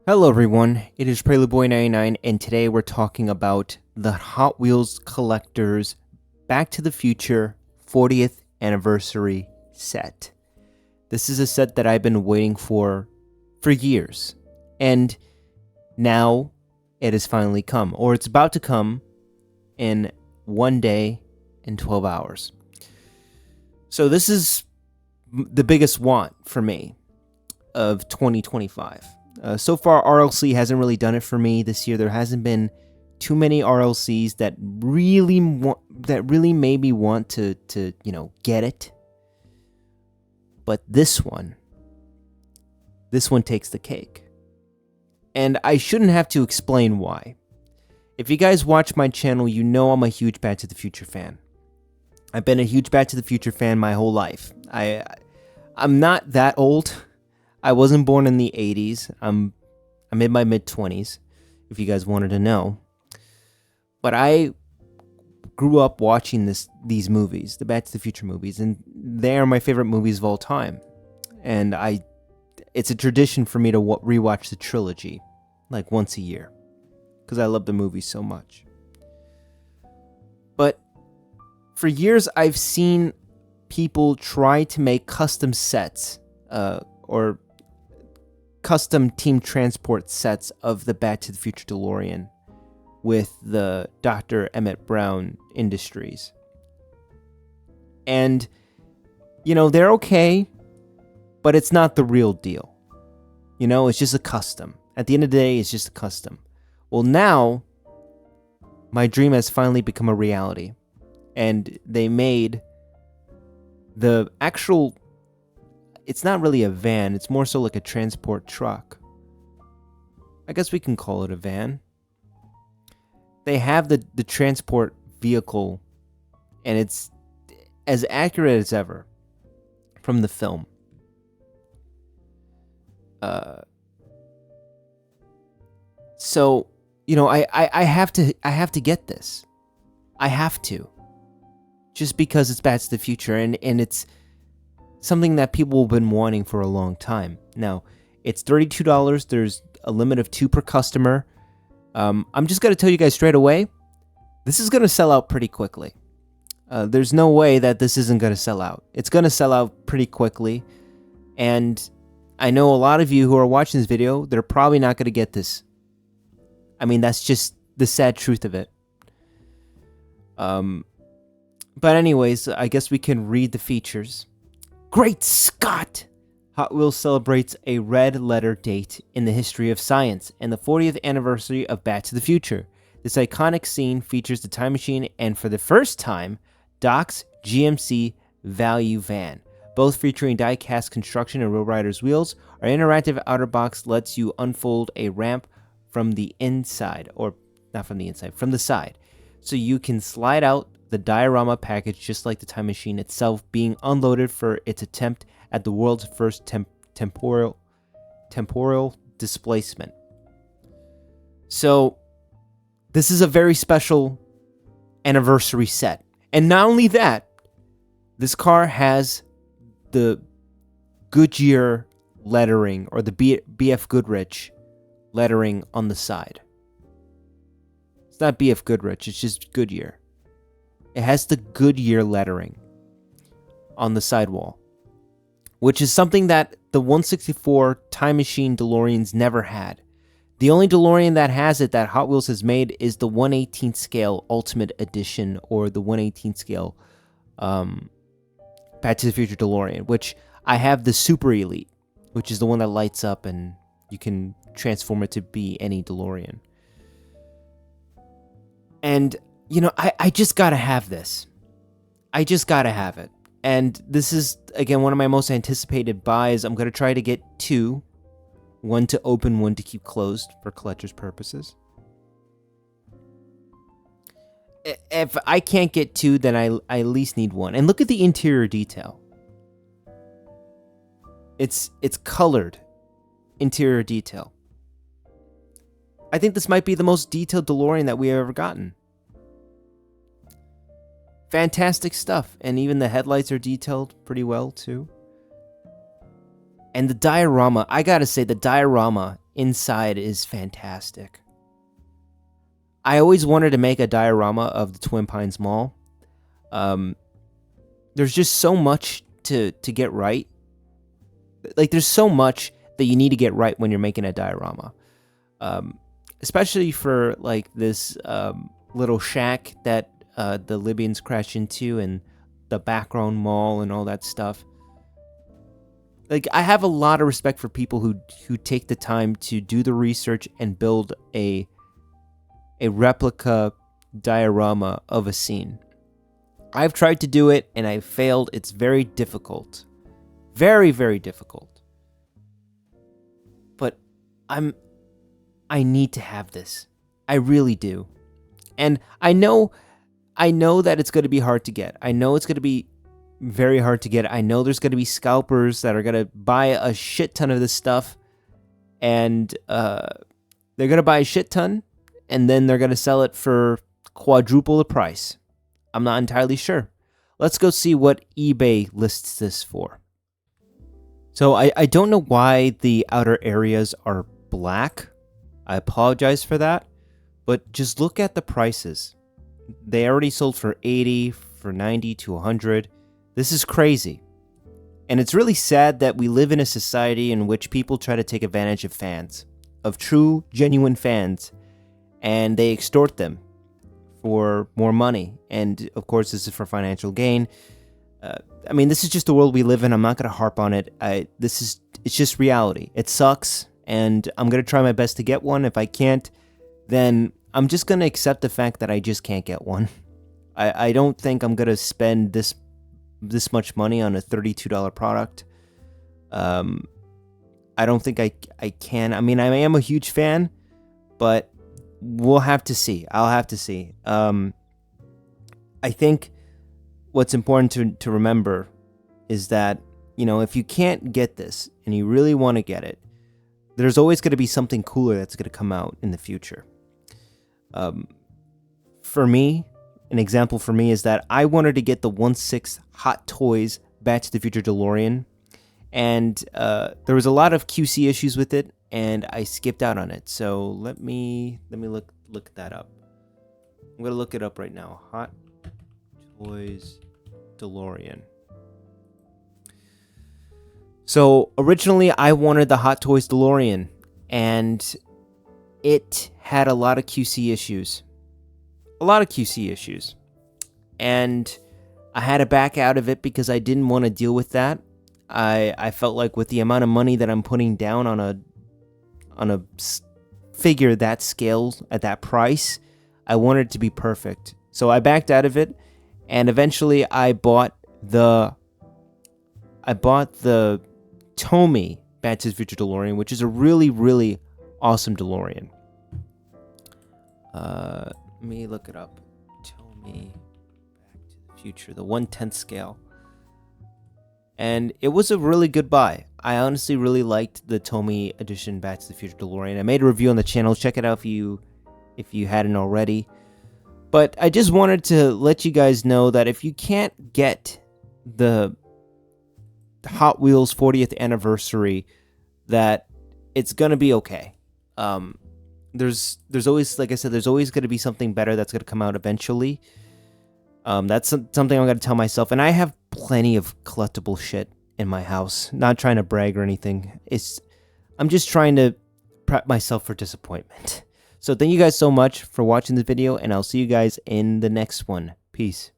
Hello everyone, it is PreludeBoy99 and today we're talking about the Hot Wheels Collectors Back to the Future 40th Anniversary set. This is a set that I've been waiting for years, and now it has finally come, or it's about to come in 1 day and 12 hours. So this is the biggest want for me of 2025. So far, RLC hasn't really done it for me this year. There hasn't been too many RLCs that really made me want to get it. But this one takes the cake. And I shouldn't have to explain why. If you guys watch my channel, you know I'm a huge Back to the Future fan. I've been a huge Back to the Future fan my whole life. I'm not that old. I wasn't born in the 80s. I'm in my mid-20s, if you guys wanted to know. But I grew up watching these movies, the Back to the Future movies, and they are my favorite movies of all time. And it's a tradition for me to rewatch the trilogy, like once a year, because I love the movies so much. But for years, I've seen people try to make custom sets, or custom team transport sets of the Back to the Future DeLorean with the Dr. Emmett Brown Industries. And, they're okay, but it's not the real deal. It's just a custom. At the end of the day, it's just a custom. Well, now, my dream has finally become a reality. And they made the actual... It's not really a van, it's more so like a transport truck. I guess we can call it a van. They have the transport vehicle, and it's as accurate as ever from the film. So, I have to get this. I have to. Just because it's Back to the Future, and it's something that people have been wanting for a long time. Now, it's $32. There's a limit of 2 per customer. I'm just going to tell you guys straight away, this is going to sell out pretty quickly. There's no way that this isn't going to sell out. It's going to sell out pretty quickly. And I know a lot of you who are watching this video, they're probably not going to get this. I mean, that's just the sad truth of it. But anyways, I guess we can read the features. Great Scott! Hot Wheels celebrates a red letter date in the history of science and the 40th anniversary of Back to the Future. This iconic scene features the time machine and, for the first time, Doc's GMC Value Van. Both featuring die-cast construction and Road Riders wheels, our interactive outer box lets you unfold a ramp from the inside, or not from the inside, from the side, so you can slide out the Diorama package just like the time machine itself, being unloaded for its attempt at the world's first temporal displacement. So, this is a very special anniversary set. And not only that, this car has the Goodyear lettering, or the BF Goodrich lettering on the side. It's not BF Goodrich, it's just Goodyear. It has the Goodyear lettering on the sidewall, which is something that the 1/64 Time Machine DeLoreans never had. The only DeLorean that has it that Hot Wheels has made is the 1/18 scale Ultimate Edition, or the 1/18 scale Back to the Future DeLorean, which I have the Super Elite, which is the one that lights up and you can transform it to be any DeLorean. And I just gotta have this. I just gotta have it. And this is, again, one of my most anticipated buys. I'm gonna try to get 2. 1 to open, 1 to keep closed for collector's purposes. If I can't get 2, then I at least need 1. And look at the interior detail. It's colored interior detail. I think this might be the most detailed DeLorean that we have ever gotten. Fantastic stuff, and even the headlights are detailed pretty well too. And the diorama, I gotta say, the diorama inside is fantastic. I always wanted to make a diorama of the Twin Pines Mall. There's just so much to get right. Like, there's so much that you need to get right when you're making a diorama. Especially for, like, this little shack that the Libyans crash into, and the background mall and all that stuff. Like, I have a lot of respect for people who take the time to do the research and build a replica diorama of a scene. I've tried to do it and I failed. It's very difficult. Very, very difficult. But I need to have this. I really do. And I know that it's going to be hard to get. I know it's going to be very hard to get. I know there's going to be scalpers that are going to buy a shit ton of this stuff, and they're going to buy a shit ton, and then they're going to sell it for quadruple the price. I'm not entirely sure. Let's go see what eBay lists this for. So I don't know why the outer areas are black. I apologize for that, but just look at the prices. They already sold for 80, for 90 to 100. This is crazy. And it's really sad that we live in a society in which people try to take advantage of fans, of true, genuine fans, and they extort them for more money. And of course, this is for financial gain. I mean, this is just the world we live in. I'm not going to harp on it. It's just reality. It sucks, and I'm going to try my best to get one. If I can't, then I'm just going to accept the fact that I just can't get one. I don't think I'm going to spend this much money on a $32 product. I don't think I can. I mean, I am a huge fan, but we'll have to see. I'll have to see. I think what's important to remember is that, you know, if you can't get this and you really want to get it, there's always going to be something cooler that's going to come out in the future. For me, an example for me is that I wanted to get the 1/6 Hot Toys Back to the Future DeLorean, and there was a lot of QC issues with it, and I skipped out on it. So let me look that up. I'm gonna look it up right now. Hot Toys DeLorean. So originally I wanted the Hot Toys DeLorean, and it had a lot of QC issues. And I had to back out of it because I didn't want to deal with that. I felt like with the amount of money that I'm putting down on a figure that scale at that price, I wanted it to be perfect. So I backed out of it, and eventually I bought the Tomy Back to the Future DeLorean, which is a really, really awesome DeLorean. Let me look it up. Tomy Back to the Future, the 1/10 scale. And it was a really good buy. I honestly really liked the Tomy edition Back to the Future DeLorean. I made a review on the channel. Check it out if you hadn't already. But I just wanted to let you guys know that if you can't get the Hot Wheels 40th anniversary, that it's gonna be okay. There's always, like I said, there's always gonna be something better that's gonna come out eventually. That's something I'm gonna tell myself, and I have plenty of collectible shit in my house. Not trying to brag or anything. I'm just trying to prep myself for disappointment. So thank you guys so much for watching this video, and I'll see you guys in the next one. Peace.